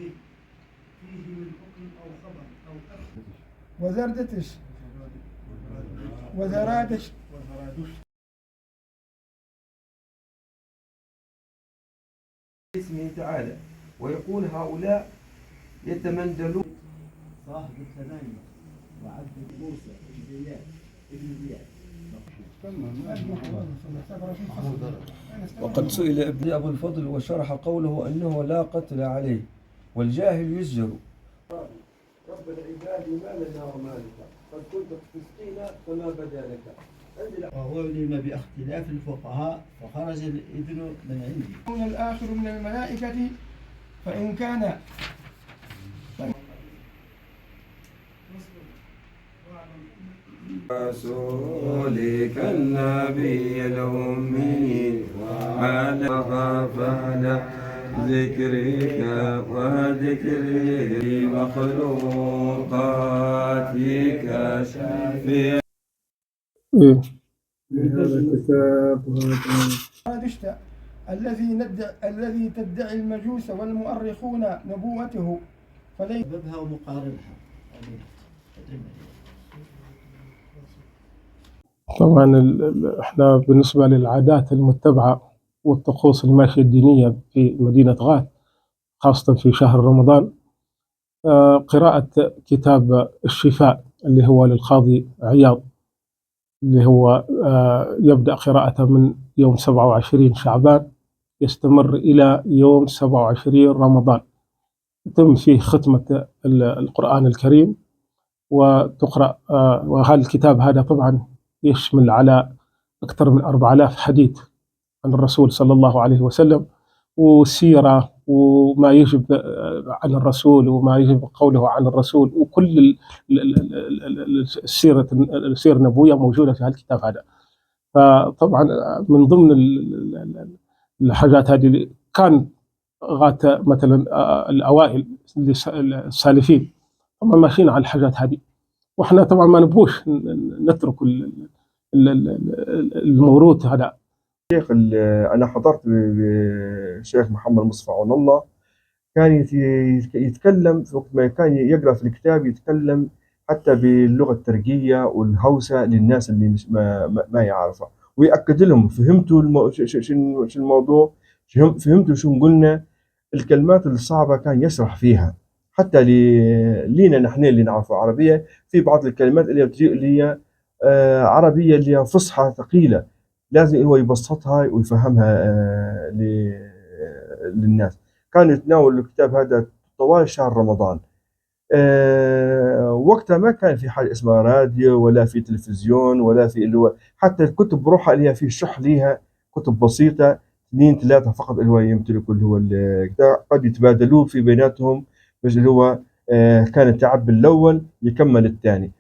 فيه من حكم أو خبر أو أخذ وزردتش وزرادش اسمه تعالى ويقول هؤلاء يتمندلون صاحب الثنايا وعبد موسى بن زياد ابن زياد. وقد سئل ابن أبو الفضل وشرح قوله أنه لا قتل عليه والجاهل يزجر. رب العباد ما لنا وما لك قد كنت تسقينا فما بدا لك. وعلم باختلاف الفقهاء فخرج الإذن من عندي. يكون الآخر من الملائكة فإن كان رسولك النبي الأمي وعلى غفلة ذكرك وذكر مخلوقاتك شفيع. هذا الكتاب زرادشت الذي تدعي المجوس والمؤرخون نبوته فليس سببها ومقارنها. طبعا احنا بالنسبة للعادات المتبعة والطقوس الماشية الدينية في مدينة غاث خاصة في شهر رمضان قراءة كتاب الشفاء اللي هو للقاضي عياض، اللي هو يبدأ قراءته من يوم 27 شعبان يستمر إلى يوم 27 رمضان، يتم فيه ختمة القرآن الكريم وتقرأ. وهذا الكتاب هذا طبعا يشمل على أكثر من 4000 حديث عن الرسول صلى الله عليه وسلم، وسيرة وما يجب عن الرسول وما يجب قوله عن الرسول، وكل السيرة النبوية موجودة في هالكتاب هذا. فطبعا من ضمن الحاجات هذه كان غات مثلا الأوائل السالفين طبعا ماشيين على الحاجات هذه، واحنا طبعا ما نبوش نترك الموروث هذا. أنا حضرت بالشيخ محمد مصطفى عون الله، كان يتكلم في وقت ما كان يقرأ في الكتاب، يتكلم حتى باللغة التركية والهوسة للناس اللي مش ما يعرفها، ويأكد لهم فهمتوا شو الموضوع، فهمتوا شو قلنا. الكلمات الصعبة كان يشرح فيها حتى لينا نحن اللي نعرف عربية، في بعض الكلمات اللي هي عربية اللي هي فصحى ثقيلة، لازم هو يبسطها ويفهمها للناس. كان يتناول الكتاب هذا طوال شهر رمضان. وقتها ما كان في حاجة اسمها راديو ولا في تلفزيون ولا في اللي هو حتى الكتب بروحها اللي هي في شح ليها كتب بسيطة 2 3 فقط اللي هو يمتلكوا اللي هو الكتاب، قد يتبادلوه في بيناتهم، بس اللي هو كان التعب الأول يكمل الثاني.